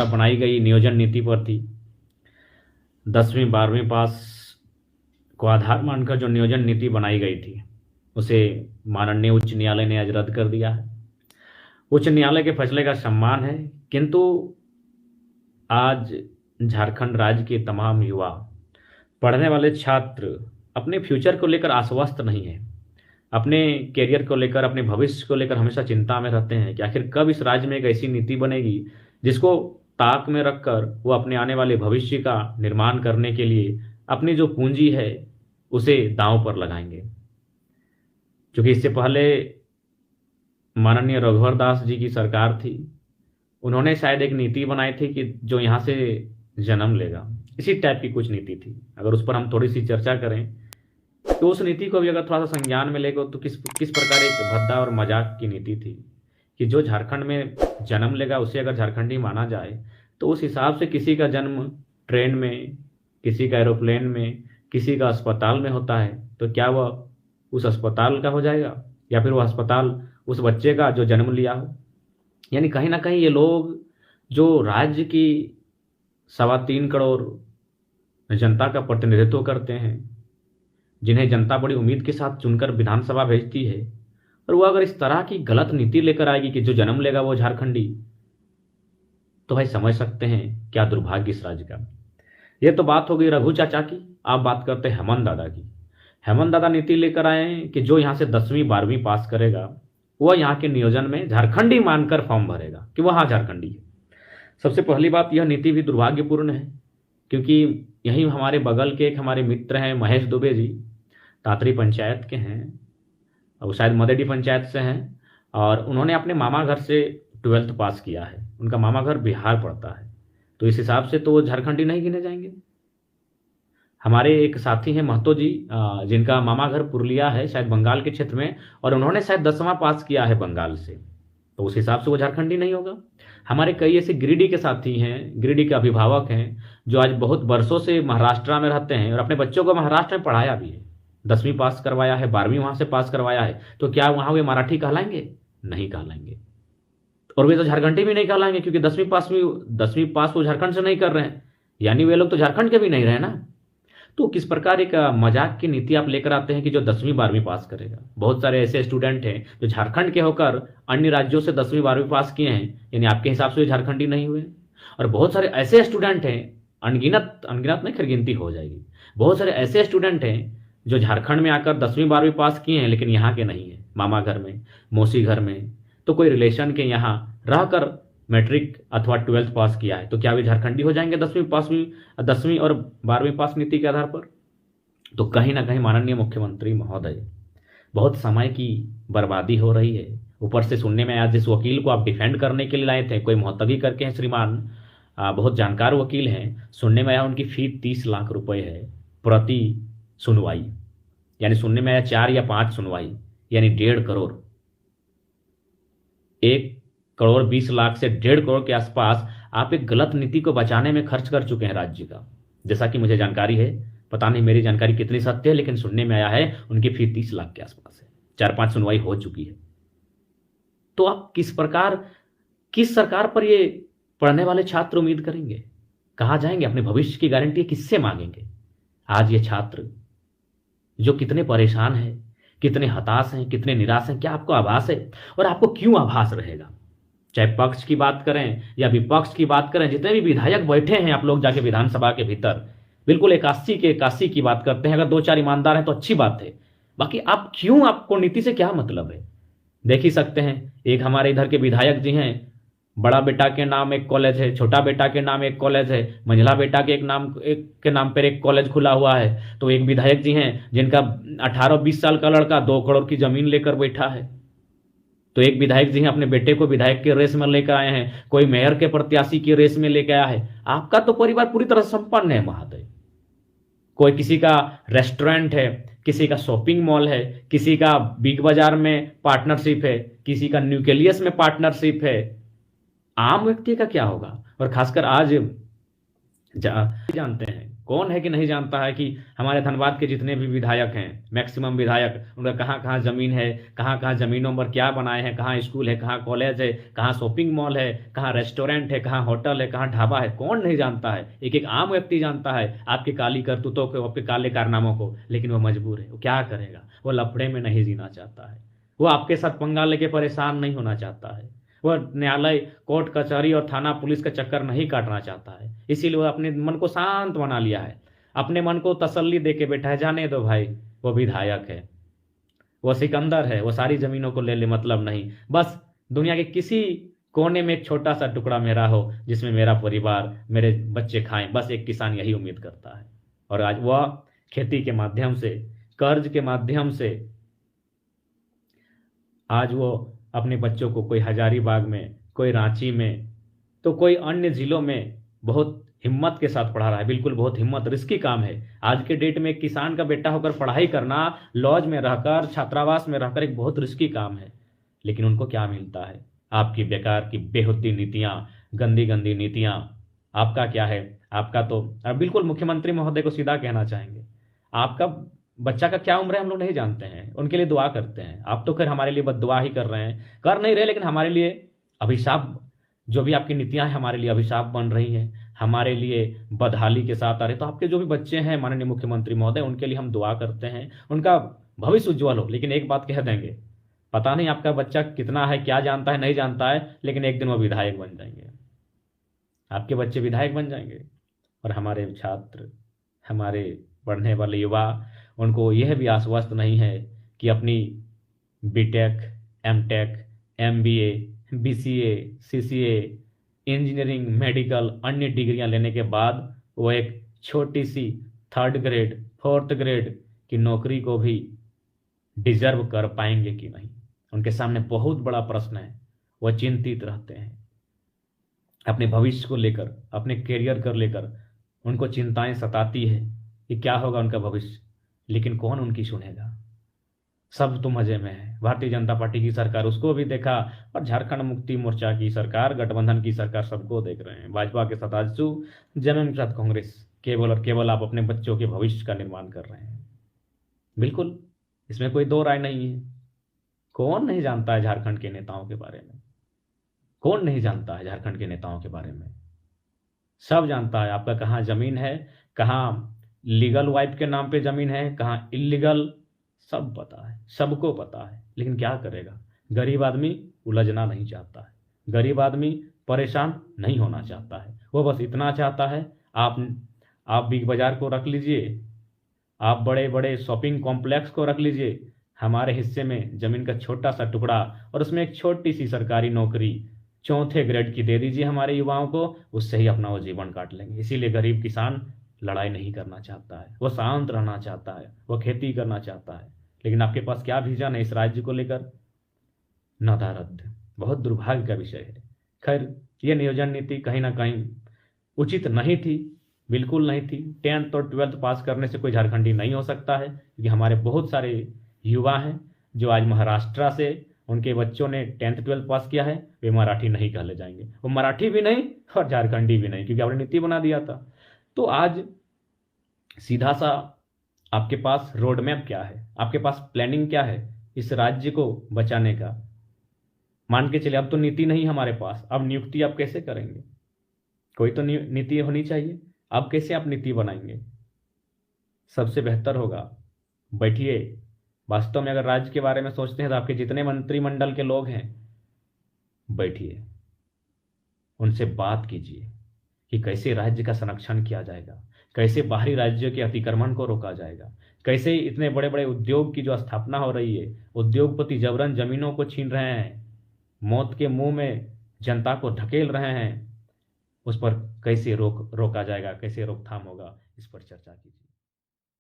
द्वारा बनाई गई नियोजन नीति पर थी। 10वीं 12वीं पास को आधार मानकर जो नियोजन नीति बनाई गई थी उसे माननीय उच्च न्यायालय ने आज रद्द कर दिया है। उच्च न्यायालय के फैसले का सम्मान है, किंतु आज झारखंड राज्य के तमाम युवा, पढ़ने वाले छात्र अपने फ्यूचर को लेकर आश्वस्त नहीं है। अपने कैरियर को लेकर, अपने भविष्य को लेकर हमेशा चिंता में रहते हैं कि आखिर कब इस राज्य में एक ऐसी नीति बनेगी जिसको ताक में रखकर वो अपने आने वाले भविष्य का निर्माण करने के लिए अपनी जो पूंजी है उसे दांव पर लगाएंगे। क्योंकि इससे पहले माननीय रघुवर दास जी की सरकार थी, उन्होंने शायद एक नीति बनाई थी कि जो यहाँ से जन्म लेगा, इसी टाइप की कुछ नीति थी। अगर उस पर हम थोड़ी सी चर्चा करें तो उस नीति को भी अगर थोड़ा सा संज्ञान में लेगा तो किस प्रकार एक भद्दा और मजाक की नीति थी कि जो झारखंड में जन्म लेगा उसे अगर झारखंडी माना जाए तो उस हिसाब से किसी का जन्म ट्रेन में, किसी का एरोप्लेन में, किसी का अस्पताल में होता है तो क्या वह उस अस्पताल का हो जाएगा या फिर वह अस्पताल उस बच्चे का जो जन्म लिया हो। यानी कहीं ना कहीं ये लोग जो राज्य की 3.25 करोड़ जनता का प्रतिनिधित्व करते हैं, जिन्हें जनता बड़ी उम्मीद के साथ चुनकर विधानसभा भेजती है, और वो अगर इस तरह की गलत नीति लेकर आएगी कि जो जन्म लेगा वो झारखंडी, तो भाई समझ सकते हैं क्या दुर्भाग्य इस राज्य का। ये तो बात हो गई रघु चाचा की। आप बात करते हैं हेमंत दादा की। हेमंत दादा नीति लेकर आए हैं कि जो यहाँ से 10वीं 12वीं पास करेगा वह यहाँ के नियोजन में झारखंडी मानकर फॉर्म भरेगा कि वह हाँ झारखंडी है। सबसे पहली बात, यह नीति भी दुर्भाग्यपूर्ण है, क्योंकि यही हमारे बगल के एक हमारे मित्र हैं महेश दुबे जी, तातरी पंचायत के हैं, वो शायद मदेडी पंचायत से हैं, और उन्होंने अपने मामा घर से 12th पास किया है। उनका मामा घर बिहार पड़ता है, तो इस हिसाब से तो वो झारखंडी नहीं गिने जाएंगे। हमारे एक साथी हैं महतो जी, जिनका मामा घर पुरुलिया है, शायद बंगाल के क्षेत्र में, और उन्होंने शायद 10वां पास किया है बंगाल से, तो उस हिसाब से वो झारखंडी नहीं होगा। हमारे कई ऐसे गिरिडीह के साथी हैं, गिरिडीह के अभिभावक हैं, जो आज बहुत वर्षों से महाराष्ट्र में रहते हैं और अपने बच्चों को महाराष्ट्र में पढ़ाया भी है, 10वीं पास करवाया है, 12वीं वहाँ से पास करवाया है, तो क्या वहाँ वे मराठी कहलाएंगे? नहीं कहलाएंगे। और वे तो झारखंडी भी नहीं कहलाएंगे, क्योंकि 10वीं पास वो झारखंड से नहीं कर रहे हैं, यानी वे लोग तो झारखंड के भी नहीं रहे ना। तो किस प्रकार एक मजाक की नीति आप लेकर आते हैं कि जो 10वीं 12वीं पास करेगा। बहुत सारे ऐसे स्टूडेंट हैं जो झारखंड के होकर अन्य राज्यों से 10वीं 12वीं पास किए हैं, यानी आपके हिसाब से झारखंडी नहीं हुए। और बहुत सारे ऐसे स्टूडेंट हैं, अनगिनत नहीं, खैर गिनती हो जाएगी, बहुत सारे ऐसे स्टूडेंट हैं जो झारखंड में आकर 10वीं 12वीं पास किए हैं लेकिन यहाँ के नहीं है, मामा घर में, मौसी घर में, तो कोई रिलेशन के यहाँ रहकर मैट्रिक अथवा 12th पास किया है, तो क्या वे झारखंडी हो जाएंगे 10वीं और 12वीं पास नीति के आधार पर? तो कहीं ना कहीं माननीय मुख्यमंत्री महोदय, बहुत समय की बर्बादी हो रही है। ऊपर से सुनने में आया जिस वकील को आप डिफेंड करने के लिए लाए थे, कोई मोहतगी करके हैं श्रीमान, बहुत जानकार वकील हैं, सुनने में आया उनकी फीस 30 लाख रुपए है प्रति सुनवाई, यानी सुनने में आया 4 या 5 सुनवाई, यानी 1.5 करोड़, 1 करोड़ 20 लाख से 1.5 करोड़ के आसपास आप एक गलत नीति को बचाने में खर्च कर चुके हैं राज्य का, जैसा कि मुझे जानकारी है। पता नहीं मेरी जानकारी कितनी सत्य है, लेकिन सुनने में आया है उनकी फीस 30 लाख के आसपास है, 4-5 सुनवाई हो चुकी है। तो आप किस सरकार पर ये पढ़ने वाले छात्र उम्मीद करेंगे? कहाँ जाएंगे? अपने भविष्य की गारंटी किससे मांगेंगे? आज ये छात्र जो कितने परेशान हैं, कितने हताश हैं, कितने निराश हैं, क्या आपको आभास है? और आपको क्यों आभास रहेगा? चाहे पक्ष की बात करें या विपक्ष की बात करें, जितने भी विधायक बैठे हैं आप लोग जाके विधानसभा के भीतर, बिल्कुल 81 की बात करते हैं। अगर 2-4 ईमानदार हैं तो अच्छी बात है, बाकी आप क्यों, आपको नीति से क्या मतलब है? देख ही सकते हैं, एक हमारे इधर के विधायक जी हैं, बड़ा बेटा के नाम एक कॉलेज है, छोटा बेटा के नाम एक कॉलेज है, मंझला बेटा के एक के नाम पर एक कॉलेज खुला हुआ है। तो एक विधायक जी हैं जिनका 18-20 साल का लड़का 2 करोड़ की जमीन लेकर बैठा है। तो एक विधायक जी हैं अपने बेटे को विधायक के रेस में लेकर आए हैं, कोई मेयर के प्रत्याशी की रेस में लेकर आया है। आपका तो परिवार पूरी तरह संपन्न है महोदय। कोई किसी का रेस्टोरेंट है, किसी का शॉपिंग मॉल है, किसी का बिग बाजार में पार्टनरशिप है, किसी का न्यूक्लियस में पार्टनरशिप है। आम व्यक्ति का क्या होगा? और खासकर आज जानते हैं कौन है कि नहीं जानता है कि हमारे धनबाद के जितने भी विधायक हैं, मैक्सिमम विधायक, उनका कहाँ कहाँ ज़मीन है, कहाँ कहाँ ज़मीनों पर क्या बनाए हैं, कहाँ स्कूल है, कहाँ कॉलेज है, कहाँ शॉपिंग मॉल है, कहाँ रेस्टोरेंट है, कहाँ होटल है, कहाँ ढाबा है, कौन नहीं जानता है। एक एक आम व्यक्ति जानता है आपकी काली करतूतों को, आपके काले कारनामों को, लेकिन वो मजबूर है। वो क्या करेगा? वो लफड़े में नहीं जीना चाहता है। वो आपके साथ पंगा लेके परेशान नहीं होना चाहता है। वह न्यायालय, कोर्ट कचहरी और थाना पुलिस का चक्कर नहीं काटना चाहता है। इसीलिए वह अपने मन को शांत बना लिया है, अपने मन को तसल्ली दे के बैठा है, जाने दो भाई, वो विधायक है, वो सिकंदर है, वो सारी जमीनों को ले ले, मतलब नहीं। बस दुनिया के किसी कोने में एक छोटा सा टुकड़ा मेरा हो जिसमें मेरा परिवार, मेरे बच्चे खाएं, बस एक किसान यही उम्मीद करता है। और आज वह खेती के माध्यम से, कर्ज के माध्यम से, आज वो अपने बच्चों को कोई हजारीबाग में, कोई रांची में, तो कोई अन्य जिलों में बहुत हिम्मत के साथ पढ़ा रहा है। बिल्कुल बहुत हिम्मत, रिस्की काम है। आज के डेट में एक किसान का बेटा होकर पढ़ाई करना, लॉज में रहकर, छात्रावास में रहकर, एक बहुत रिस्की काम है। लेकिन उनको क्या मिलता है? आपकी बेकार की बेहुदी नीतियां, गंदी गंदी नीतियां। आपका क्या है? आपका तो अब बिल्कुल मुख्यमंत्री महोदय को सीधा कहना चाहेंगे, आपका बच्चा का क्या उम्र है हम लोग नहीं जानते हैं, उनके लिए दुआ करते हैं। आप तो खैर हमारे लिए बद्दुआ ही कर रहे हैं, कर नहीं रहे, लेकिन हमारे लिए अभिशाप, जो भी आपकी नीतियां हैं हमारे लिए अभिशाप बन रही हैं, हमारे लिए बदहाली के साथ आ रहे। तो आपके जो भी बच्चे हैं माननीय मुख्यमंत्री महोदय, उनके लिए हम दुआ करते हैं, उनका भविष्य उज्जवल हो। लेकिन एक बात कह देंगे, पता नहीं आपका बच्चा कितना है, क्या जानता है, नहीं जानता है, लेकिन एक दिन वो विधायक बन जाएंगे, आपके बच्चे विधायक बन जाएंगे। और हमारे छात्र, हमारे पढ़ने वाले युवा, उनको यह भी आश्वस्त नहीं है कि अपनी BTech, MTech, MBA, BCA, CCA, engineering, medical, अन्य डिग्रियां लेने के बाद वो एक छोटी सी थर्ड ग्रेड, फोर्थ ग्रेड की नौकरी को भी डिजर्व कर पाएंगे कि नहीं। उनके सामने बहुत बड़ा प्रश्न है। वह चिंतित रहते हैं अपने भविष्य को लेकर, अपने करियर को लेकर, उनको चिंताएं सताती है कि क्या होगा उनका भविष्य। लेकिन कौन उनकी सुनेगा? सब तो मजे में है। भारतीय जनता पार्टी की सरकार, उसको भी देखा, और झारखंड मुक्ति मोर्चा की सरकार, गठबंधन की सरकार, सबको देख रहे हैं। भाजपा के साथ आजसू, जमीन के साथ कांग्रेस। केवल और केवल आप अपने बच्चों के भविष्य का निर्माण कर रहे हैं। बिल्कुल, इसमें कोई दो राय नहीं है। कौन नहीं जानता है झारखंड के नेताओं के बारे में? कौन नहीं जानता है झारखंड के नेताओं के बारे में? सब जानता है आपका कहाँ जमीन है, कहाँ लीगल वाइफ के नाम पे जमीन है, कहाँ इलीगल, सब पता है, सबको पता है। लेकिन क्या करेगा? गरीब आदमी उलझना नहीं चाहता है, गरीब आदमी परेशान नहीं होना चाहता है। वो बस इतना चाहता है, आप बिग बाजार को रख लीजिए, आप बड़े बड़े शॉपिंग कॉम्प्लेक्स को रख लीजिए, हमारे हिस्से में जमीन का छोटा सा टुकड़ा और उसमें एक छोटी सी सरकारी नौकरी चौथे ग्रेड की दे दीजिए हमारे युवाओं को, उससे ही अपना वो जीवन काट लेंगे। इसीलिए गरीब किसान लड़ाई नहीं करना चाहता है, वो शांत रहना चाहता है, वो खेती करना चाहता है। लेकिन आपके पास क्या विजन है इस राज्य को लेकर? नदारद, बहुत दुर्भाग्य का विषय है। खैर, ये नियोजन नीति कहीं ना कहीं उचित नहीं थी, बिल्कुल नहीं थी। 10th और 12th पास करने से कोई झारखंडी नहीं हो सकता है, क्योंकि हमारे बहुत सारे युवा हैं जो आज महाराष्ट्र से उनके बच्चों ने 10th 12th पास किया है, वे मराठी नहीं कहले जाएंगे। वो मराठी भी नहीं और झारखंडी भी नहीं, क्योंकि आपने नीति बना दिया था। तो आज सीधा सा आपके पास रोड मैप क्या है, आपके पास प्लानिंग क्या है इस राज्य को बचाने का? मान के चले अब तो नीति नहीं हमारे पास, अब नियुक्ति आप कैसे करेंगे? कोई तो नीति होनी चाहिए। अब कैसे आप नीति बनाएंगे? सबसे बेहतर होगा बैठिए, वास्तव में अगर राज्य के बारे में सोचते हैं तो आपके जितने मंत्रिमंडल के लोग हैं, बैठिए, उनसे बात कीजिए कि कैसे राज्य का संरक्षण किया जाएगा, कैसे बाहरी राज्यों के अतिक्रमण को रोका जाएगा, कैसे इतने बड़े बड़े उद्योग की जो स्थापना हो रही है, उद्योगपति जबरन जमीनों को छीन रहे हैं, मौत के मुंह में जनता को ढकेल रहे हैं, उस पर कैसे रोका जाएगा, कैसे रोकथाम होगा, इस पर चर्चा कीजिए।